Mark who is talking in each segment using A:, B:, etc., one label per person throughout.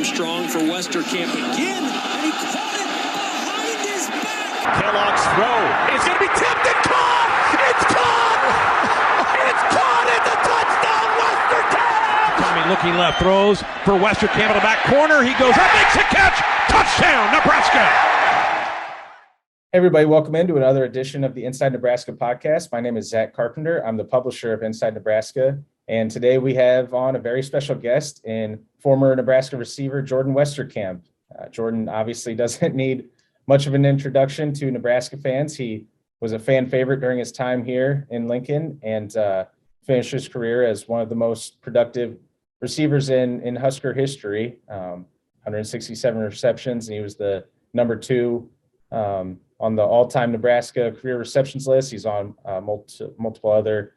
A: Armstrong for Westerkamp again, and he caught it behind his back.
B: Kellogg's throw is going to be tipped and caught. It's caught. It's caught. It's a touchdown, Westerkamp.
C: Tommy looking left, throws for Westerkamp in the back corner. He goes up, makes a catch. Touchdown, Nebraska.
D: Hey everybody, welcome into another edition of the Inside Nebraska podcast. My name is Zack Carpenter. I'm the publisher of Inside Nebraska. And today we have on a very special guest in former Nebraska receiver Jordan Westerkamp. Jordan obviously doesn't need much of an introduction to Nebraska fans. He was a fan favorite during his time here in Lincoln and finished his career as one of the most productive receivers in Husker history. 167 receptions, and he was the number 2 on the all-time Nebraska career receptions list. He's on multiple other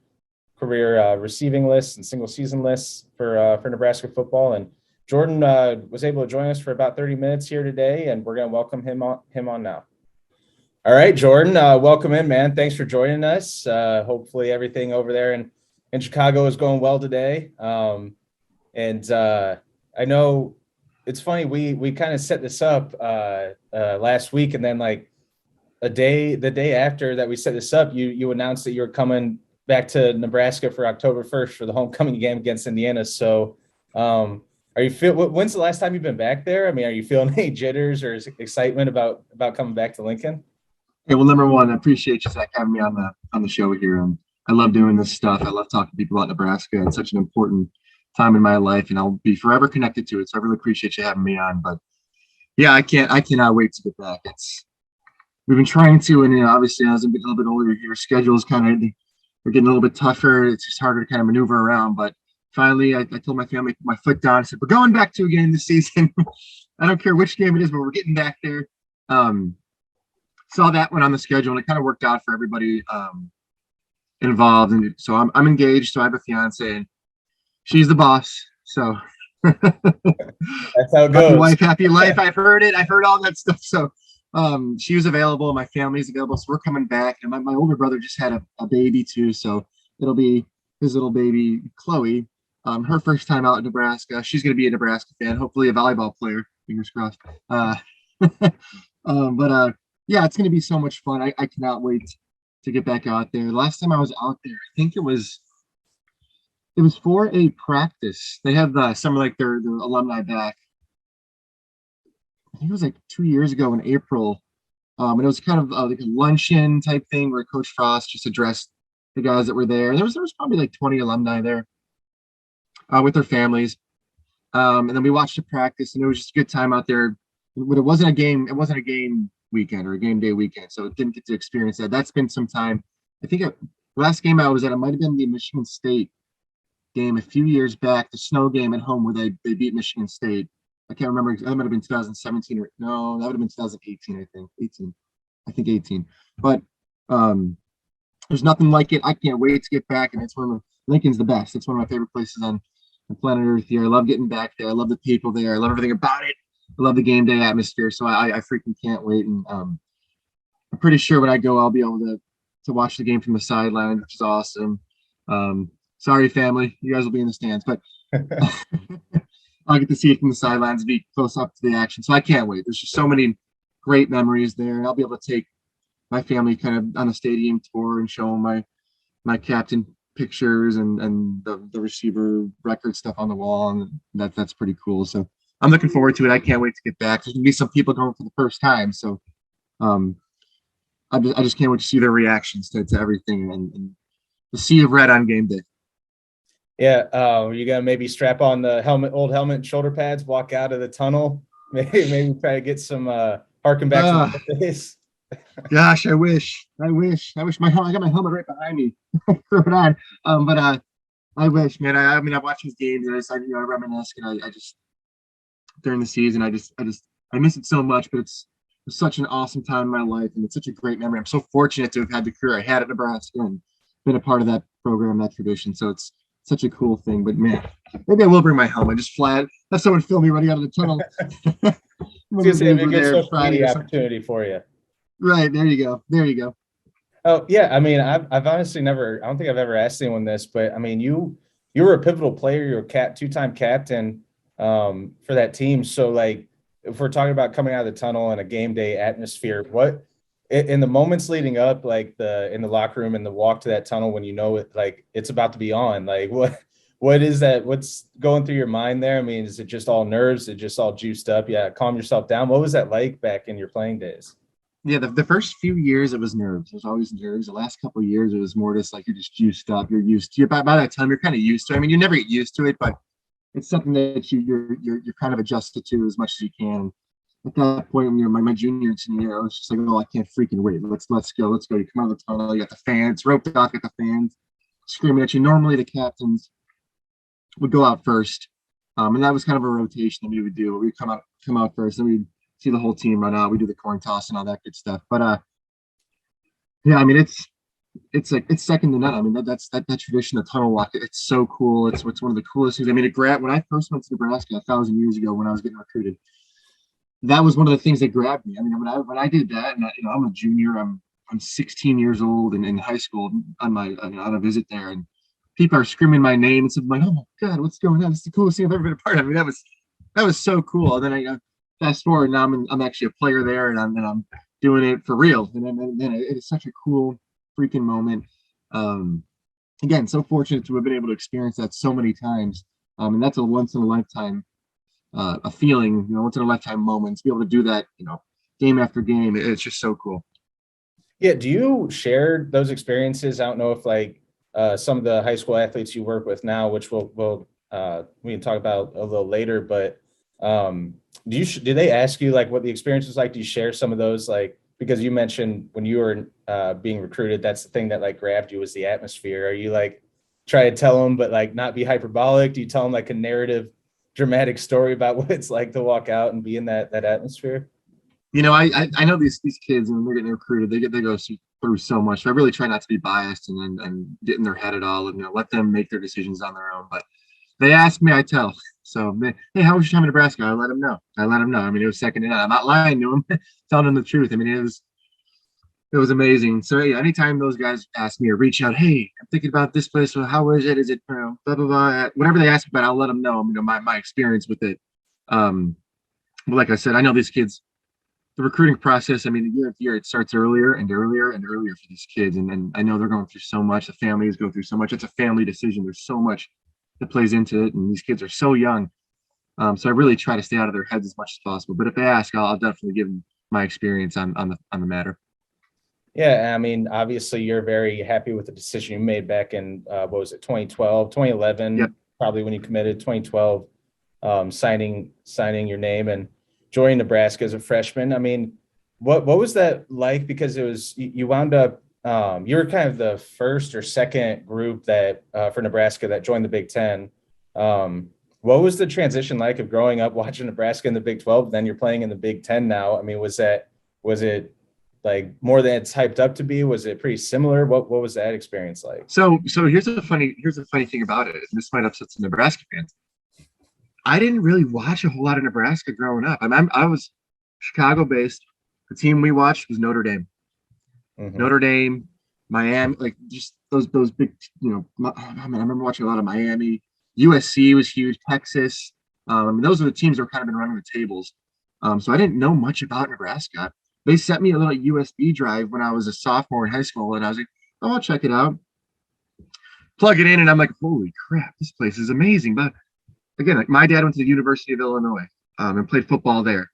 D: career receiving lists and single season lists for Nebraska football. And Jordan was able to join us for about 30 minutes here today, and we're going to welcome him on now. All right, Jordan, welcome in, man. Thanks for joining us. Hopefully everything over there in Chicago is going well today. And I know it's funny, we kind of set this up last week, and then like the day after that we set this up, you announced that you were coming back to Nebraska for October 1st for the homecoming game against Indiana. So when's the last time you've been back there? I mean, are you feeling any jitters or excitement about coming back to Lincoln?
E: Hey, well, number one, I appreciate you, Zach, having me on the show here. I love doing this stuff. I love talking to people about Nebraska. It's such an important time in my life, and I'll be forever connected to it. So I really appreciate you having me on. But yeah, I cannot wait to get back. We've been trying to, and obviously as I'm getting a little bit older, your schedule's we're getting a little bit tougher. It's just harder to kind of maneuver around. But finally, I told my family, put my foot down. I said, we're going back to a game this season. I don't care which game it is, but we're getting back there. Saw that one on the schedule, and it kind of worked out for everybody involved. And so I'm engaged. So I have a fiance, and she's the boss. So
D: that's how it goes.
E: Happy wife, happy life. I've heard it. I've heard all that stuff. So she was available. My family's available. So we're coming back. And my older brother just had a baby too. So it'll be his little baby, Chloe. Her first time out in Nebraska. She's going to be a Nebraska fan, hopefully a volleyball player. Fingers crossed. Yeah, it's going to be so much fun. I cannot wait to get back out there. The last time I was out there, I think it was for a practice. They have some like their alumni back. I think it was like 2 years ago in April. And it was kind of like a luncheon type thing where Coach Frost just addressed the guys that were there. There was probably like 20 alumni there with their families. And then we watched the practice, and it was just a good time out there. But it wasn't a game weekend or a game day weekend, so it didn't get to experience that. That's been some time. I think last game I was at, it might have been the Michigan State game a few years back, the snow game at home where they beat Michigan State. I can't remember. That might have been 2017 or no, that would have been 2018. I think 18. But there's nothing like it. I can't wait to get back, and it's Lincoln's the best. It's one of my favorite places on planet Earth here. I love getting back there. I love the people there. I love everything about it. I love the game day atmosphere, so I freaking can't wait. And I'm pretty sure when I go, I'll be able to watch the game from the sideline, which is awesome. Sorry, family, you guys will be in the stands, but I'll get to see it from the sidelines and be close up to the action. So I can't wait. There's just so many great memories there, and I'll be able to take my family kind of on a stadium tour and show them my captain pictures and the receiver record stuff on the wall, and that's pretty cool. So I'm looking forward to it. I can't wait to get back. There's gonna be some people going for the first time, so I just can't wait to see their reactions to everything and the sea of red on game day.
D: Yeah, you gonna maybe strap on the old helmet and shoulder pads, walk out of the tunnel, maybe try to get some harken back to the face.
E: Gosh, I wish my helmet. I got my helmet right behind me. Throw it on. But I wish, man. I mean, I watch these games and I reminisce, and I just during the season, I miss it so much. But it's such an awesome time in my life, and it's such a great memory. I'm so fortunate to have had the career I had at Nebraska and been a part of that program, that tradition. So it's such a cool thing. But man, maybe I will bring my helmet. Just flat. Have someone film me running out of the tunnel.
D: It's a good social media opportunity for you.
E: Right. There you go.
D: Oh yeah. I mean, I've honestly I don't think I've ever asked anyone this, but I mean, you were a pivotal player. You're a two-time captain. for that team. So like, if we're talking about coming out of the tunnel and a game day atmosphere, what in the moments leading up, like in the locker room and the walk to that tunnel, when you know it, like it's about to be on, like what is that? What's going through your mind there? I mean, is it just all nerves? Is it just all juiced up? Yeah. Calm yourself down. What was that like back in your playing days?
E: Yeah, the first few years it was nerves. It was always nerves. The last couple of years it was more just like you're just juiced up. You're used to it. By that time you're kind of used to it. I mean, you never get used to it, but it's something that you're kind of adjusted to as much as you can. At that point, when you're my junior and senior year, I was just like, oh, I can't freaking wait. Let's go. You come out of the tunnel. You got the fans roped off. Got the fans screaming at you. Normally, the captains would go out first, and that was kind of a rotation that we would do. We'd come out first, then we'd see the whole team run out. We do the coin toss and all that good stuff. But yeah, I mean, it's second to none. I mean, that tradition, the tunnel walk, it's so cool. It's one of the coolest things. I mean, when I first went to Nebraska 1,000 years ago when I was getting recruited, that was one of the things that grabbed me. I mean, when I did that, and I'm a junior, I'm 16 years old and in high school on a visit there, and people are screaming my name and stuff. I'm like, oh my God, what's going on? It's the coolest thing I've ever been a part of. I mean, that was so cool. And then I fast forward, now I'm actually a player there, and I'm doing it for real. And then it's such a cool freaking moment. Again, so fortunate to have been able to experience that so many times. And that's a once in a lifetime a feeling, once in a lifetime moment to be able to do that, game after game. It's just so cool.
D: Yeah. Do you share those experiences? I don't know if like some of the high school athletes you work with now, which we can talk about a little later, but do they ask you like what the experience was like? Do you share some of those, like, because you mentioned when you were being recruited, that's the thing that like grabbed you was the atmosphere. Are you like try to tell them, but like not be hyperbolic? Do you tell them like a narrative, dramatic story about what it's like to walk out and be in that atmosphere?
E: I know these kids, and they're getting recruited. They go through so much. So I really try not to be biased and get in their head at all, and let them make their decisions on their own. But they ask me, I tell. So, hey, how was your time in Nebraska? I let them know. I mean, it was second to none. I'm not lying to them, telling them the truth. I mean, it was amazing. So, yeah, anytime those guys ask me or reach out, hey, I'm thinking about this place. Well, how is it? Is it, blah, blah, blah. Whatever they ask about, I'll let them know, my experience with it. But like I said, I know these kids, the recruiting process, I mean, year after year, it starts earlier and earlier and earlier for these kids. And I know they're going through so much. The families go through so much. It's a family decision. There's so much that plays into it. And these kids are so young. So I really try to stay out of their heads as much as possible. But if they ask, I'll definitely give them my experience on the matter.
D: Yeah, I mean, obviously you're very happy with the decision you made back in, 2011,
E: Yep.
D: Probably when you committed, 2012, signing your name and joining Nebraska as a freshman. I mean, what was that like? Because it was, you wound up, you were kind of the first or second group that for Nebraska that joined the Big Ten. What was the transition like of growing up watching Nebraska in the Big 12? Then you're playing in the Big Ten now. I mean, was it like more than it's hyped up to be? Was it pretty similar? What was that experience like?
E: So here's a funny thing about it. This might upset some Nebraska fans. I didn't really watch a whole lot of Nebraska growing up. I was Chicago based. The team we watched was Notre Dame.
D: Mm-hmm.
E: Notre Dame, Miami, like just those big, I remember watching a lot of Miami. USC was huge. Texas. Those are the teams that were kind of been running the tables. So I didn't know much about Nebraska. They sent me a little USB drive when I was a sophomore in high school, and I was like, oh, I'll check it out. Plug it in, and I'm like, holy crap, this place is amazing. But again, like my dad went to the University of Illinois and played football there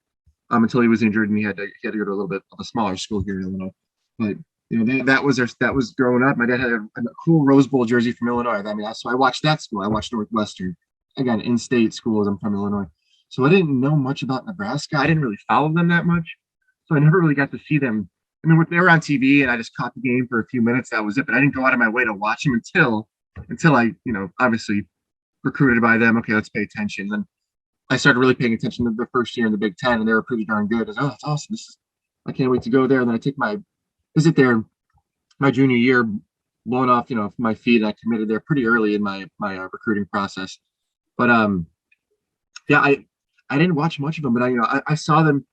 E: until he was injured, and he had to go to a little bit of a smaller school here in Illinois. But that was growing up. My dad had a cool Rose Bowl jersey from Illinois. I mean, so I watched that school. I watched Northwestern, again, in-state schools. I'm from Illinois, so I didn't know much about Nebraska. I didn't really follow them that much, so I never really got to see them. I mean, they were on TV, and I just caught the game for a few minutes. That was it. But I didn't go out of my way to watch them until I, obviously recruited by them. Okay, let's pay attention. Then I started really paying attention to the first year in the Big Ten, and they were pretty darn good. I was, oh, that's awesome. I can't wait to go there. And then I take my visit there my junior year, blown off, my feet. And I committed there pretty early in my recruiting process. But yeah, I didn't watch much of them, but I saw them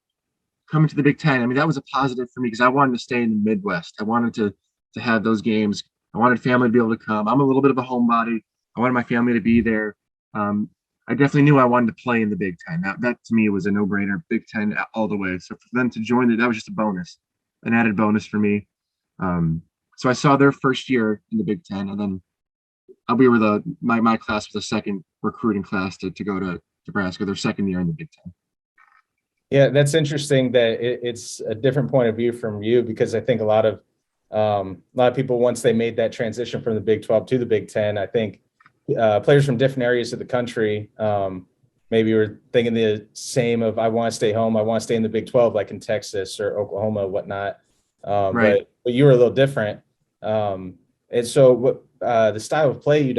E: coming to the Big Ten. I mean, that was a positive for me because I wanted to stay in the Midwest. I wanted to have those games. I wanted family to be able to come. I'm a little bit of a homebody. I wanted my family to be there. I definitely knew I wanted to play in the Big Ten. That to me was a no-brainer, Big Ten all the way. So for them to join it, that was just a bonus, an added bonus for me. So I saw their first year in the Big Ten, and then we were my class was the second recruiting class to go to Nebraska, their second year in the Big Ten.
D: Yeah, that's interesting that it's a different point of view from you, because I think a lot of people, once they made that transition from the Big 12 to the Big 10, I think players from different areas of the country maybe were thinking the same of, I want to stay home, I want to stay in the Big 12, like in Texas or Oklahoma, whatnot.
E: Right.
D: But you were a little different. And so what the style of play,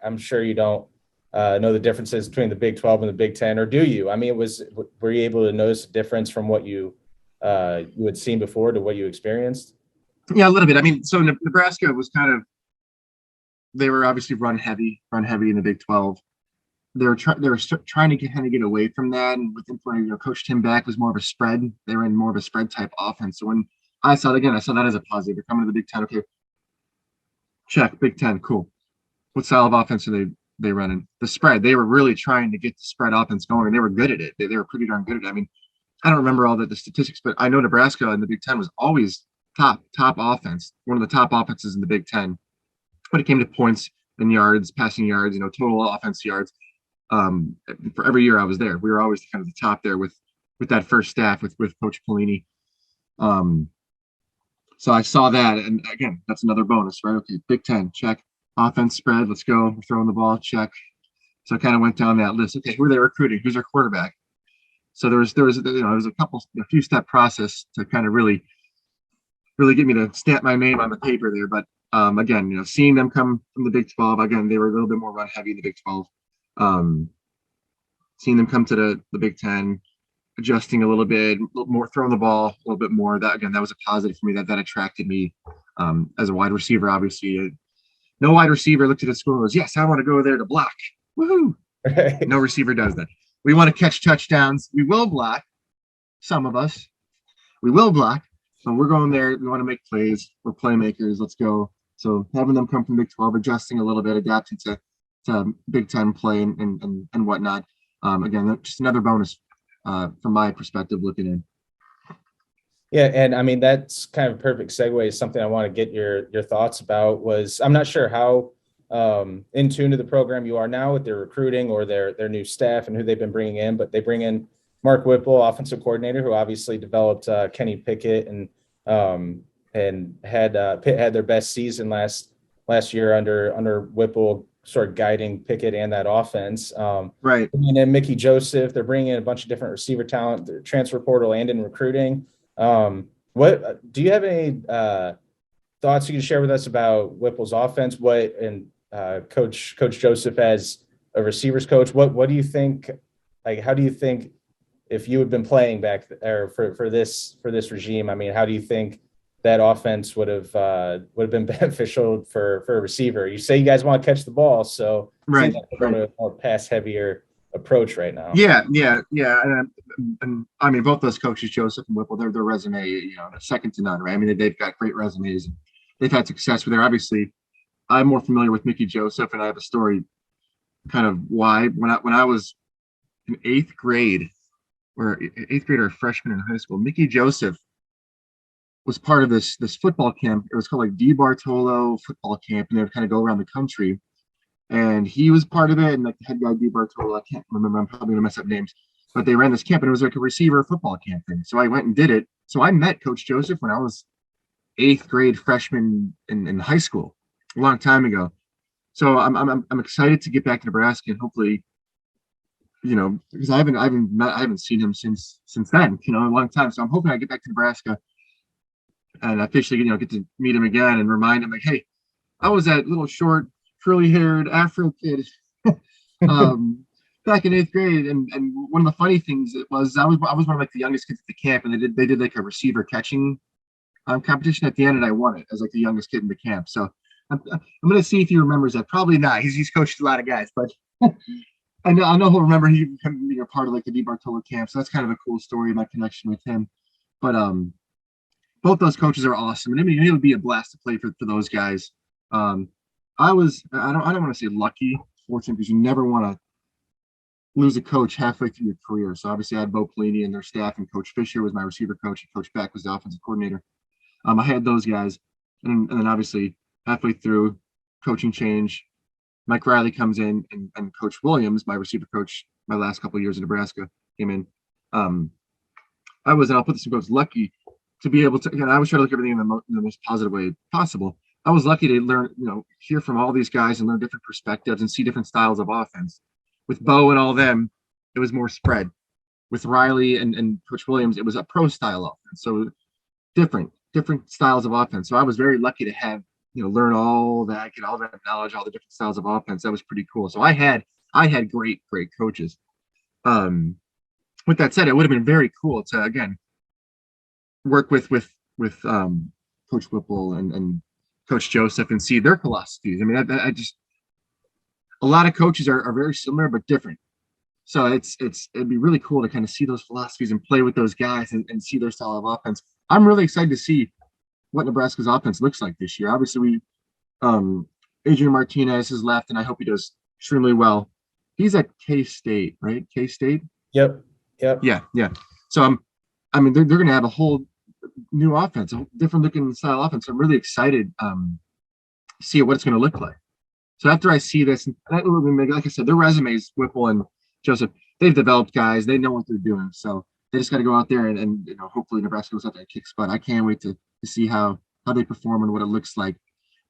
D: I'm sure you don't know the differences between the Big 12 and the Big 10, or do you? I mean, were you able to notice a difference from what you had seen before to what you experienced?
E: Yeah, a little bit. I mean, so Nebraska was they were obviously run heavy in the Big 12. They were trying to get away from that, and with Coach Tim Back was more of a spread. They were in more of a spread type offense. So when I saw that as a positive. They're coming to the Big 10. Okay, check Big 10. Cool. What style of offense are they running? The spread. They were really trying to get the spread offense going, and they were good at it. They were pretty darn good at it. I mean, I don't remember all the statistics, but I know Nebraska in the Big 10 was always top offense, one of the top offenses in the Big 10 when it came to points and yards, passing yards, total offense yards. For every year I was there, we were always kind of the top there with that first staff with Coach Pelini. So I saw that, and again, that's another bonus, right? Okay, Big 10, check. Offense spread, let's go. We're throwing the ball, check. So I kind of went down that list. Okay, who are they recruiting? Who's their quarterback? So there was a few step process to kind of really get me to stamp my name on the paper there. But again, seeing them come from the Big 12, again, they were a little bit more run heavy in the Big 12. Seeing them come to the Big 10, adjusting a little bit more, throwing the ball a little bit more. That was a positive for me. That attracted me as a wide receiver. Obviously, no wide receiver looked at the school and goes, "Yes, I want to go there to block." Woohoo!
D: Right.
E: No receiver does that. We want to catch touchdowns. We will block. Some of us, we will block. So we're going there. We want to make plays. We're playmakers. Let's go. So having them come from Big 12, adjusting a little bit, adapting to Big 10 play and whatnot. Again, just another bonus from my perspective looking in.
D: Yeah, and I mean, that's kind of a perfect segue. Something I want to get your thoughts about was, I'm not sure how in tune to the program you are now with their recruiting or their new staff and who they've been bringing in, but they bring in Mark Whipple, offensive coordinator, who obviously developed Kenny Pickett and Pitt had their best season last year under Whipple, sort of guiding Pickett and that offense.
E: Right.
D: And then Mickey Joseph, they're bringing in a bunch of different receiver talent, their transfer portal and in recruiting. What do you have any thoughts you can share with us about Whipple's offense? Coach Joseph as a receivers coach, what do you think? Like, how do you think, if you had been playing back there for this regime, I mean, how do you think that offense would have been beneficial for a receiver? You say you guys want to catch the ball, so
E: right,
D: a more pass heavier approach right now.
E: Yeah. And I mean, both those coaches, Joseph and Whipple, their resume, second to none, right? I mean, they've got great resumes. They've had success with there. Obviously, I'm more familiar with Mickey Joseph, and I have a story kind of why. When I was in eighth grade or freshman in high school, Mickey Joseph was part of this football camp. It was called like DeBartolo football camp, and they would kind of go around the country. And he was part of it, and like the head guy DeBartolo, I can't remember. I'm probably gonna mess up names, but they ran this camp, and it was like a receiver football camp thing. So I went and did it. So I met Coach Joseph when I was eighth grade freshman in high school, a long time ago. So I'm excited to get back to Nebraska and hopefully, because I haven't seen him since then, a long time. So I'm hoping I get back to Nebraska and officially, get to meet him again and remind him, like, hey, I was that little short, curly-haired Afro kid back in eighth grade. And one of the funny things was I was one of like the youngest kids at the camp, and they did like a receiver catching competition at the end, and I won it as like the youngest kid in the camp. So I'm going to see if he remembers that. Probably not. He's coached a lot of guys, but I know he'll remember he being a part of like the DeBartolo camp. So that's kind of a cool story, my connection with him. But both those coaches are awesome, and I mean, it would be a blast to play for those guys. I don't want to say lucky, fortunate, because you never want to lose a coach halfway through your career. So obviously I had Bo Pelini and their staff, and Coach Fisher was my receiver coach, and Coach Beck was the offensive coordinator. I had those guys, and then obviously halfway through, coaching change. Mike Riley comes in, and Coach Williams, my receiver coach, my last couple of years in Nebraska, came in. I was, and I'll put this in quotes, lucky to be able to. Again, I was trying to look at everything in the most positive way possible. I was lucky to learn, hear from all these guys and learn different perspectives and see different styles of offense. With Bo and all them, it was more spread. With Riley and Coach Williams, it was a pro style offense. So different styles of offense. So I was very lucky to have, learn all that, get all that knowledge, all the different styles of offense. That was pretty cool. So I had great coaches. With that said, it would have been very cool to, again, work with Coach Whipple and Coach Joseph and see their philosophies. I mean, I just, a lot of coaches are very similar but different. So it'd be really cool to kind of see those philosophies and play with those guys and see their style of offense. I'm really excited to see what Nebraska's offense looks like this year. Obviously, Adrian Martinez has left, and I hope he does extremely well. He's at K-State, right? K-State?
D: Yep.
E: Yeah. So they're going to have a whole new offense, a different looking style offense. I'm really excited to see what it's going to look like. So after I see this, like I said, their resumes, Whipple and Joseph, they've developed guys. They know what they're doing. So they just got to go out there and hopefully Nebraska goes out there and kicks butt. I can't wait to see how they perform and what it looks like.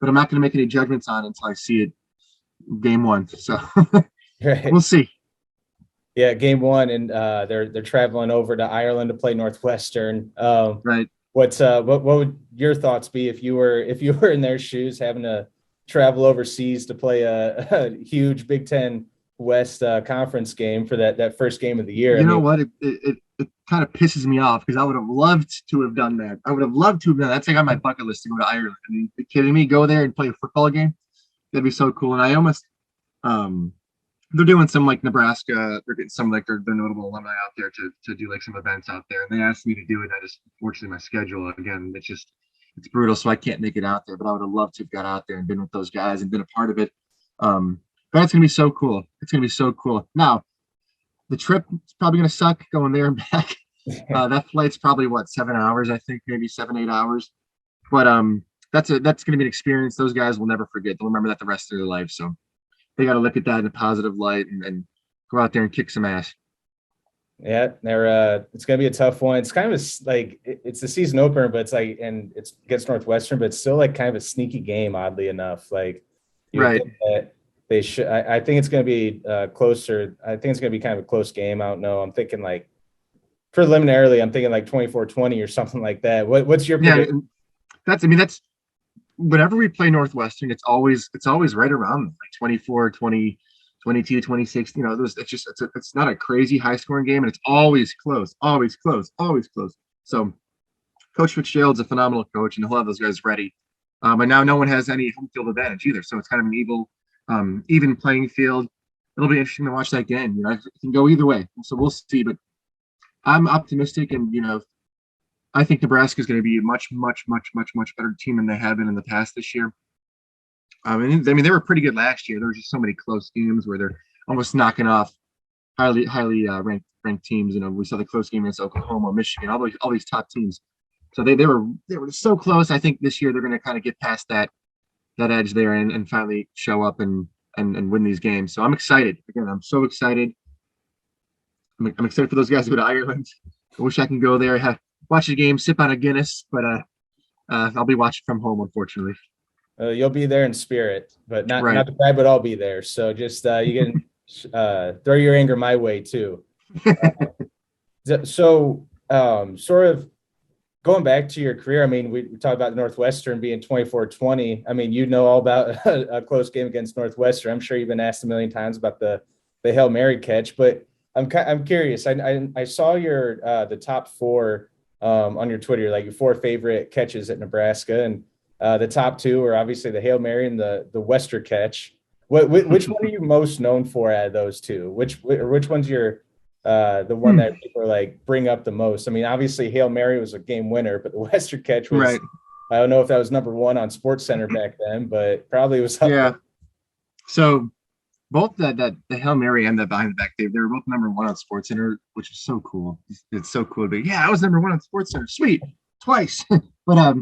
E: But I'm not going to make any judgments on it until I see it game one. So
D: Right.
E: We'll see.
D: Yeah, game one, and they're traveling over to Ireland to play Northwestern.
E: Right.
D: What would your thoughts be if you were in their shoes, having to travel overseas to play a huge Big Ten West conference game for that first game of the year?
E: You know what? It kind of pisses me off because I would have loved to have done that. That's like on my bucket list to go to Ireland. I mean, are you kidding me? Go there and play a football game? That'd be so cool. And I almost they're doing some like Nebraska. They're getting some like their notable alumni out there to do like some events out there. And they asked me to do it. I just, unfortunately, my schedule again, it's brutal, so I can't make it out there. But I would have loved to have got out there and been with those guys and been a part of it. But it's gonna be so cool. It's gonna be so cool. Now, the trip is probably gonna suck going there and back. That flight's probably 7 hours, I think, maybe 7-8 hours. But that's gonna be an experience those guys will never forget. They'll remember that the rest of their life. So they got to look at that in a positive light and go out there and kick some ass.
D: Yeah, it's gonna be a tough one. It's kind of it's the season opener, but it's like, and it's against Northwestern, but it's still like kind of a sneaky game, oddly enough. Like,
E: right.
D: They should. I think it's going to be closer. I think it's going to be kind of a close game. I don't know. I'm thinking like preliminarily, I'm thinking like 24-20 or something like that. What's your prediction?
E: That's whenever we play Northwestern, it's always right around like 24, 20, 22, 26. It's not a crazy high scoring game, and it's always close. So Coach Fitzgerald's a phenomenal coach, and he'll have those guys ready. But now no one has any home field advantage either, so it's kind of an even playing field. It'll be interesting to watch that game. It can go either way, so we'll see. But I'm optimistic, and I think Nebraska is going to be a much better team than they have been in the past this year. They were pretty good last year. There were just so many close games where they're almost knocking off highly ranked teams. We saw the close game against Oklahoma, Michigan, all these top teams. So they were so close. I think this year they're going to kind of get past that edge there and finally show up and win these games. So I'm excited. Again, I'm so excited. I'm excited for those guys to go to Ireland. I wish I can go there, watch a game, sip on a Guinness, but I'll be watching from home, unfortunately.
D: You'll be there in spirit, but not the crowd, but I'll be there. So just you can throw your anger my way too. So sort of going back to your career, I mean, we talked about Northwestern being 24-20. I mean, all about a close game against Northwestern. I'm sure you've been asked a million times about the Hail Mary catch, but I'm curious. I saw your the top four on your Twitter, like your four favorite catches at Nebraska, and the top two are obviously the Hail Mary and the Westerkamp catch. Which one are you most known for out of those two? Which one's your the one that people are like bring up the most? I mean, obviously Hail Mary was a game winner, but the Westerkamp catch was right. I don't know if that was number one on SportsCenter back then, but probably was up.
E: Yeah. So both the Hail Mary and the behind the back, they were both number one on SportsCenter, which is so cool. It's so cool. But yeah, I was number one on SportsCenter. Sweet, twice. But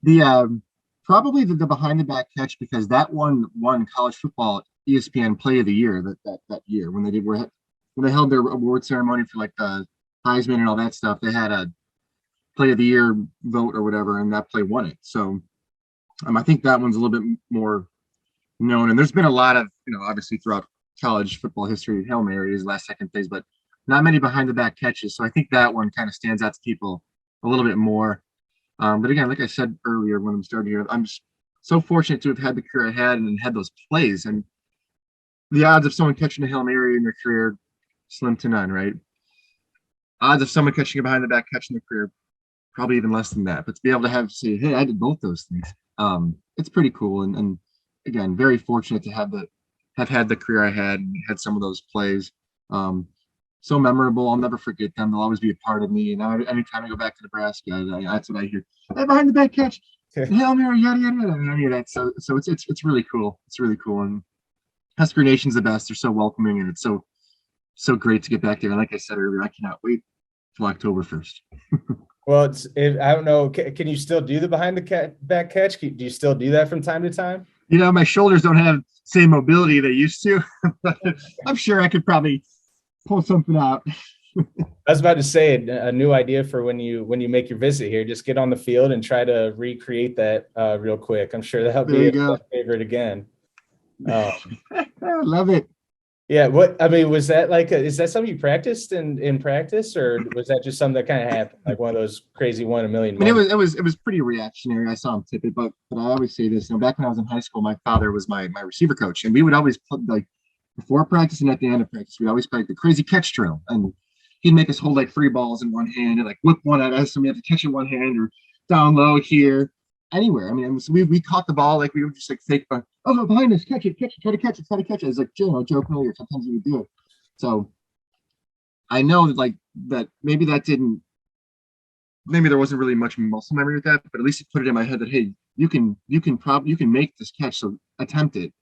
E: the probably the behind the back catch, because that one won college football ESPN Play of the Year that year when they held their award ceremony for like the Heisman and all that stuff. They had a Play of the Year vote or whatever, and that play won it. So I think that one's a little bit more known. And there's been a lot of, obviously throughout college football history, Hail Marys, last second plays, but not many behind the back catches. So I think that one kind of stands out to people a little bit more. But again, like I said earlier when I'm starting here, I'm just so fortunate to have had the career I had and had those plays. And the odds of someone catching a Hail Mary in their career, slim to none, right? Odds of someone catching a behind the back catch in their career, probably even less than that. But to be able to say, hey, I did both those things, it's pretty cool. And again, very fortunate to have had the career I had some of those plays. So memorable. I'll never forget them. They'll always be a part of me. And now anytime I go back to Nebraska, that's what I hear. Hey, behind the back catch, Hail Mary, yada yada yada. And I hear that. So it's really cool. It's really cool. And Husker Nation's the best. They're so welcoming, and it's so great to get back there. And like I said earlier, I cannot wait till October 1st.
D: Well, I don't know. Can you still do the behind the back catch? Do you still do that from time to time?
E: My shoulders don't have the same mobility they used to, but I'm sure I could probably pull something out.
D: I was about to say a new idea for when you make your visit here. Just get on the field and try to recreate that real quick. I'm sure that'll be a favorite again.
E: I love it.
D: Yeah. Was that is that something you practiced in practice, or was that just something that kind of happened, like one of those crazy 1 in a million?
E: It was pretty reactionary. I saw him tip it, but I always say this. Back when I was in high school, my father was my receiver coach, and we would always play, before practice and at the end of practice, we'd always play the crazy catch drill, and he'd make us hold 3 balls in one hand and whip one at us, and we have to catch in one hand or down low here, anywhere. So we caught the ball we would just fake, oh, behind us, catch it, try to catch it. It's jokingly, or sometimes we would do it. So I know that maybe there wasn't really much muscle memory with that, but at least it put it in my head that, hey, you can make this catch, so attempt it.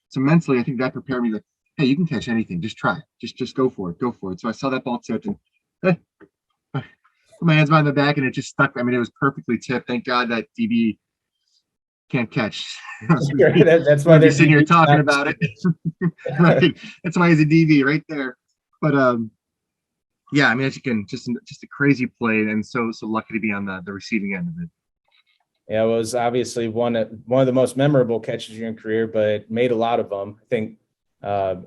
E: So mentally, I think that prepared me that, hey, you can catch anything. Just try it. Just go for it. So I saw that ball tipped and put my hands behind the back, and it just stuck. It was perfectly tipped. Thank God that DB can't catch.
D: That's why they're
E: sitting here talking about it. Right. That's why he's a DB right there. But yeah, again, just a crazy play, and so lucky to be on the receiving end of it.
D: Yeah, it was obviously one of the most memorable catches of your career, but made a lot of them. I think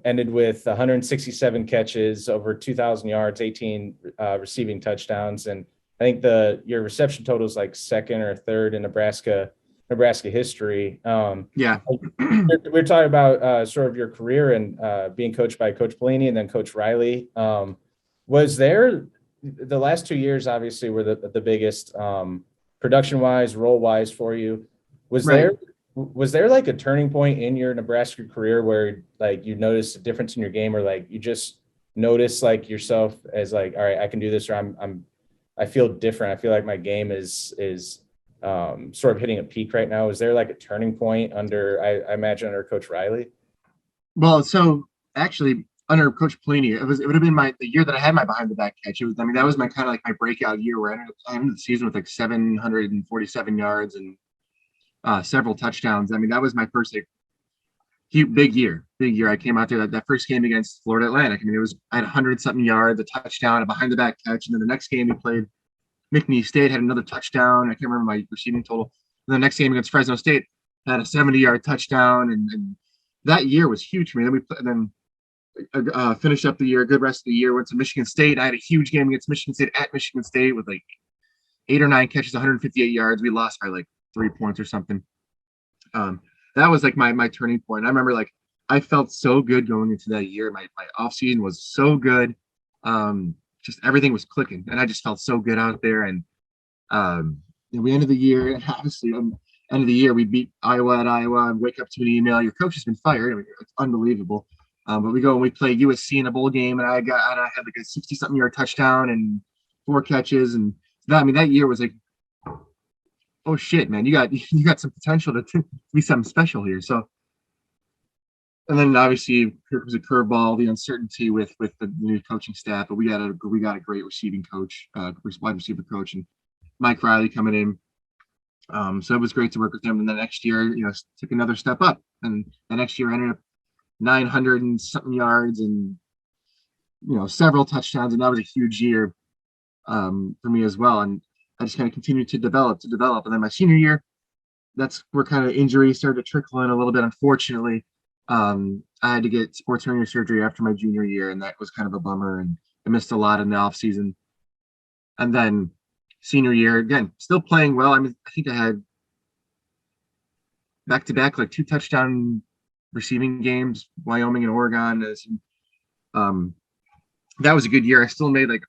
D: ended with 167 catches, over 2,000 yards, 18 receiving touchdowns, and I think your reception total is second or third in Nebraska history.
E: Yeah,
D: we're talking about sort of your career and being coached by Coach Pelini and then Coach Riley. Was there the last 2 years obviously were the biggest production-wise, role-wise for you? Was there a turning point in your Nebraska career where you noticed a difference in your game, or you just noticed yourself as all right, I can do this, or I feel different. I feel like my game is sort of hitting a peak right now. Is there a turning point I imagine under Coach Riley?
E: Well, so actually under Coach Pelini, it would have been the year that I had my behind the back catch. It was, that was my kind of my breakout year where I ended the season with 747 yards and several touchdowns. That was my first big year. I came out there that first game against Florida Atlantic. I had 100-something yards, a touchdown, a behind the back catch, and then the next game we played McNeese State, had another touchdown. I can't remember my receiving total. And the next game against Fresno State had a 70-yard touchdown, and that year was huge for me. Then finished up the year, a good rest of the year. Went to Michigan State. I had a huge game against Michigan State at Michigan State with 8 or 9 catches, 158 yards. We lost by 3 points or something. That was my turning point. I remember I felt so good going into that year. My off season was so good. Just everything was clicking, and I just felt so good out there. And we ended the year, and obviously end of the year we beat Iowa at Iowa. And wake up to an email, your coach has been fired. It's unbelievable. But we go and we play USC in a bowl game, and I had a 60-something yard touchdown and 4 catches, and that year was oh shit, man, you got some potential to be something special here. So And then obviously here was a curveball, the uncertainty with the new coaching staff. But we got a great receiving coach, wide receiver coach, and Mike Riley coming in. So it was great to work with him. And the next year, took another step up. And the next year I ended up 900 and something yards and several touchdowns. And that was a huge year for me as well. And I just kind of continued to develop. And then my senior year, that's where kind of injuries started to trickle in a little bit. Unfortunately, I had to get sports hernia surgery after my junior year, and that was kind of a bummer. And I missed a lot in the off season. And then senior year, again, still playing well. I think I had back-to-back, like 2 touchdown receiving games, Wyoming and Oregon. That was a good year. I still made like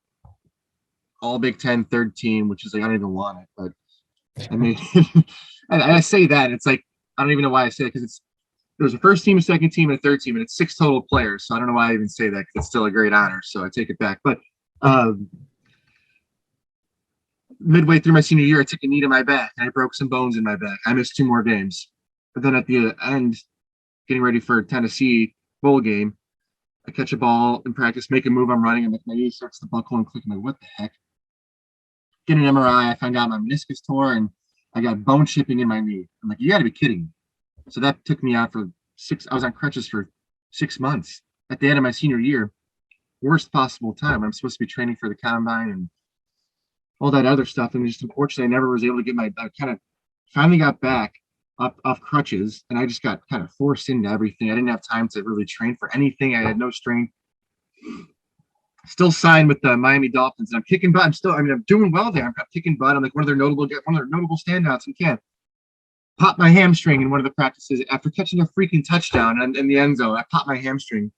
E: all Big Ten third team, which is like, I don't even want it, but I mean, and I say that it's like, I don't even know why I say it, because there's a first team, a second team, and a third team, and it's 6 total players. So I don't know why I even say that, because it's still a great honor. So I take it back. But midway through my senior year, I took a knee to my back and I broke some bones in my back. I missed 2 more games. But then at the end, getting ready for Tennessee bowl game, I catch a ball in practice, make a move, I'm running, and my knee starts to buckle and click. I'm like, what the heck? Get an MRI, I find out my meniscus tore and I got bone chipping in my knee. I'm like, you got to be kidding me. So that took me out for I was on crutches for 6 months. At the end of my senior year, worst possible time. I'm supposed to be training for the combine and all that other stuff. And just unfortunately, I never was able to get I kind of finally got back off crutches, and I just got kind of forced into everything. I didn't have time to really train for anything. I had no strength. Still signed with the Miami Dolphins, and I'm kicking butt. I'm doing well there. I'm kicking butt. I'm like one of their notable standouts. And can't pop my hamstring in one of the practices after catching a freaking touchdown in the end zone. I popped my hamstring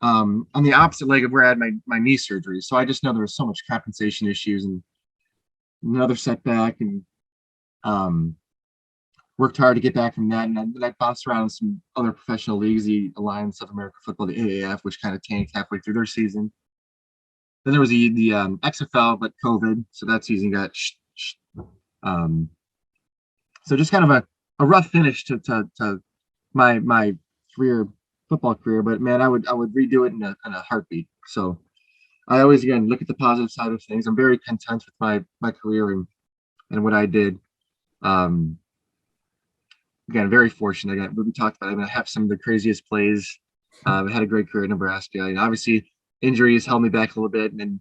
E: on the opposite leg of where I had my knee surgery. So I just know there was so much compensation issues and another setback, and worked hard to get back from that. And then I bounced around in some other professional leagues, the Alliance of American Football, the AAF, which kind of tanked halfway through their season. Then there was the XFL, but COVID, so that season got so just kind of a rough finish to my football career. But man, I would redo it in a heartbeat. So I always, again, look at the positive side of things. I'm very content with my career and what I did. Again, very fortunate. We talked about it. I have some of the craziest plays. I had a great career in Nebraska. Obviously, injuries held me back a little bit. And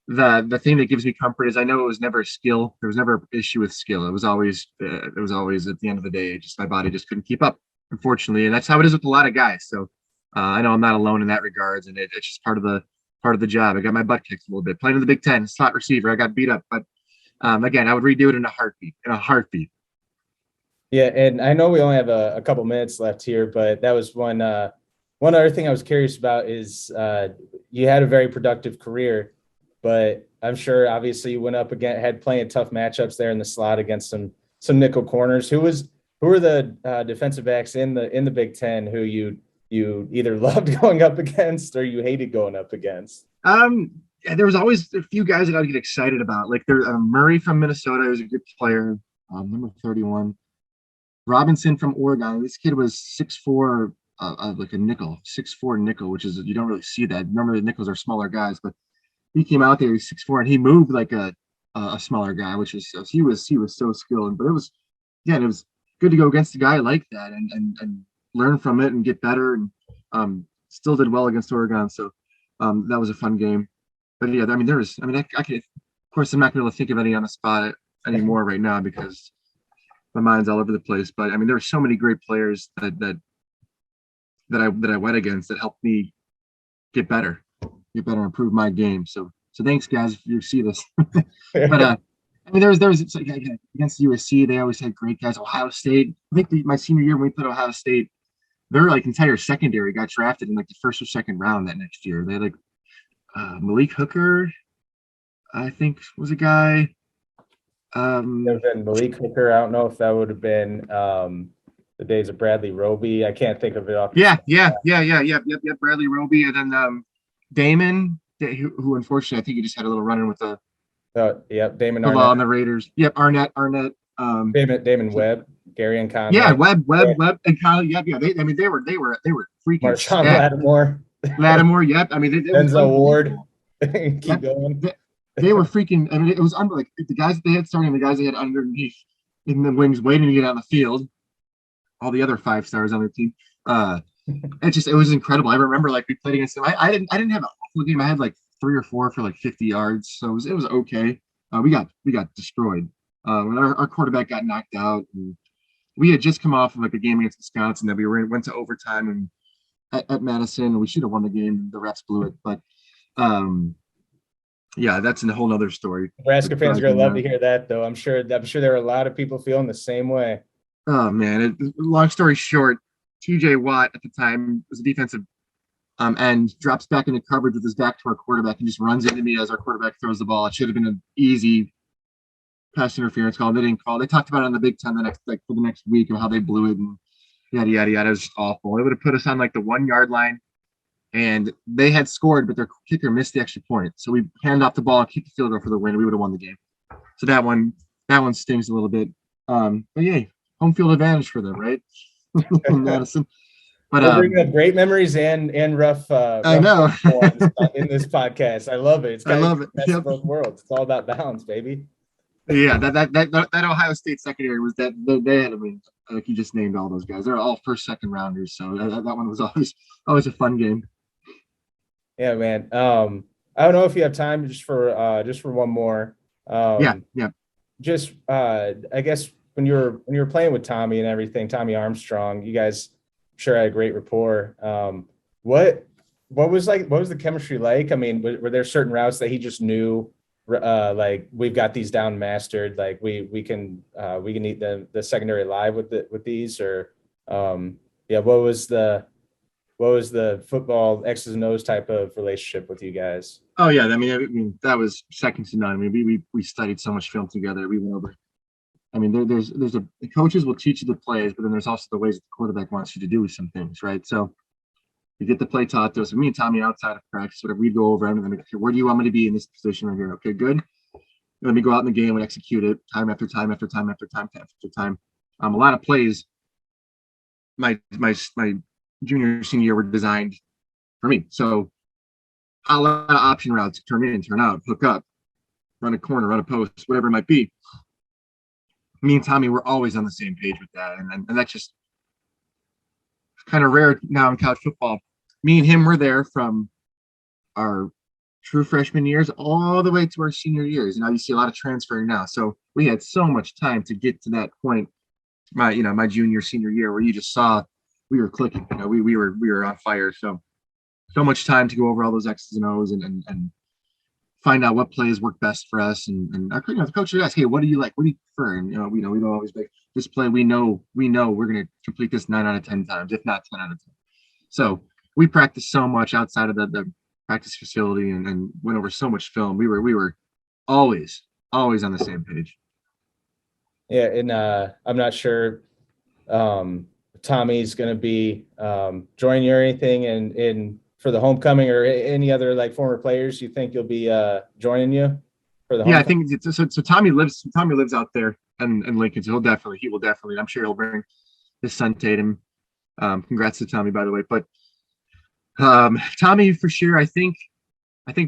E: the thing that gives me comfort is I know it was never a skill. There was never an issue with skill. It was always at the end of the day, just my body just couldn't keep up, unfortunately. And that's how it is with a lot of guys. So I know I'm not alone in that regards, and it's just part of the job. I got my butt kicked a little bit playing in the Big Ten, slot receiver. I got beat up, but again, I would redo it in a heartbeat.
D: Yeah, and I know we only have a couple minutes left here, but that was one other thing I was curious about is you had a very productive career, but I'm sure obviously you went up again, had playing tough matchups there in the slot against some nickel corners. Who were the defensive backs in the Big Ten who you either loved going up against or you hated going up against?
E: Yeah, there was always a few guys that I'd get excited about. Like there, Murray from Minnesota was a good player, number 31. Robinson from Oregon. This kid was 6'4", like a nickel, 6'4" nickel, which is, you don't really see that. Normally the nickels are smaller guys, but he came out there, he's 6'4", and he moved like a smaller guy, which was he was so skilled. But it was good to go against a guy like that and learn from it and get better. And still did well against Oregon, so that was a fun game. But yeah, I mean, I could, of course, I'm not going to think of any on the spot anymore right now because my mind's all over the place. But I mean, there were so many great players that I went against that helped me get better, improve my game. So thanks, guys, if you see this. But I mean, there was it's like, against USC, they always had great guys. Ohio State, I think my senior year when we played Ohio State, their like entire secondary got drafted in like the first or second round that next year. They had like Malik Hooker, I think was a guy.
D: Malik Hooker. I don't know if that would have been the days of Bradley Roby. I can't think of it off.
E: Yeah. Bradley Roby, and then Damon, who unfortunately I think he just had a little run-in with
D: Damon
E: Arnett on the Raiders. Yep, Arnett.
D: Damon Webb, Gary and Conley.
E: Yeah, Webb, and Kyle. Yep, yeah. They were freaking
D: Marshawn
E: stacked.
D: Lattimore.
E: Yep. I mean, it was
D: Denzel Ward. Keep
E: Yep.
D: going.
E: They were freaking. I mean, it was like the guys that they had starting, the guys they had underneath in the wings, waiting to get on the field. All the other 5 stars on their team. It was incredible. I remember like we played against them. I didn't have an awful game. I had like 3 or 4 for like 50 yards, so it was okay. We got destroyed. When our quarterback got knocked out, and we had just come off of like a game against Wisconsin that we went to overtime and at Madison, and we should have won the game. The refs blew it, but yeah, that's a whole nother story.
D: Nebraska fans are gonna love to hear that, though. I'm sure there are a lot of people feeling the same way.
E: Oh man! Long story short, TJ Watt at the time was a defensive end, drops back into coverage with his back to our quarterback and just runs into me as our quarterback throws the ball. It should have been an easy pass interference call. They didn't call. They talked about it on the Big Ten for the next week of how they blew it and yada yada yada. It was just awful. It would have put us on like the 1 yard line, and they had scored, but their kicker missed the extra point. So we hand off the ball and keep the field goal for the win. We would have won the game. So that one stings a little bit. But yeah, home field advantage for them, right? In Madison. But
D: we're bringing up great memories and rough.
E: I know
D: in this podcast, I love it.
E: I love it.
D: Yep. Both worlds. It's all about balance, baby.
E: Yeah, that Ohio State secondary was that they had. I mean, like you just named all those guys. They're all first, second rounders. So that one was always a fun game.
D: Yeah, man. I don't know if you have time just for one more.
E: Yeah.
D: Just I guess when you were playing with Tommy and everything, Tommy Armstrong, you guys sure had a great rapport. What was the chemistry like? I mean, were there certain routes that he just knew? Like we've got these down mastered. Like we can eat the secondary alive with these, or what was the football X's and O's type of relationship with you guys?
E: Oh yeah, I mean that was second to none. I mean we studied so much film together. We went over. I mean the coaches will teach you the plays, but then there's also the ways that the quarterback wants you to do some things, right? So you get the play taught to us. Me and Tommy outside of practice, whatever, we'd go over and then okay, where do you want me to be in this position right here? Okay, good. Let me go out in the game and execute it time after time after time after time after time. A lot of plays. My junior senior year were designed for me. So a lot of option routes, turn in, turn out, hook up, run a corner, run a post, whatever it might be. Me and Tommy were always on the same page with that, and that's just kind of rare now in college football. Me and him were there from our true freshman years all the way to our senior years. You see a lot of transferring now. So we had so much time to get to that point. My junior, senior year where you just saw we were clicking. We were on fire. So much time to go over all those X's and O's and find out what plays work best for us. And our the coach would ask, hey, what do you like? What do you prefer? And we don't always make this play. We know we're going to complete this 9 out of 10 times, if not 10 out of 10. So we practiced so much outside of the practice facility and went over so much film. We were always on the same page.
D: Yeah, and I'm not sure Tommy's going to be joining you or anything in for the homecoming or any other like former players you think you'll be joining you for the homecoming?
E: Yeah, I think so. Tommy lives out there in Lincoln, so he will definitely. I'm sure he'll bring his son Tatum. Congrats to Tommy, by the way. But Tommy for sure. I think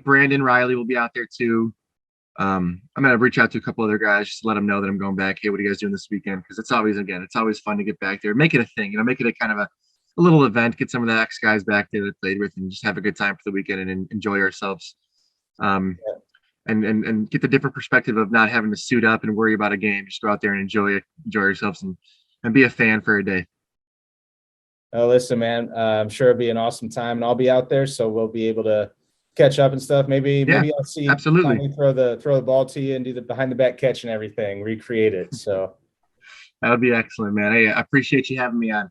E: Brandon Riley will be out there too. I'm gonna reach out to a couple other guys just to let them know that I'm going back. Hey, what are you guys doing this weekend? Because it's always fun to get back there. Make it a thing, make it a kind of a little event. Get some of the ex guys back there that played with, and just have a good time for the weekend and enjoy ourselves. And get the different perspective of not having to suit up and worry about a game. Just go out there and enjoy yourselves and be a fan for a day.
D: Oh, listen, man, I'm sure it'll be an awesome time, and I'll be out there, so we'll be able to catch up and stuff. Maybe I'll see
E: absolutely
D: Tommy throw the ball to you and do the behind the back catch and everything, recreate it. So
E: that would be excellent, man. Hey, I appreciate you having me on.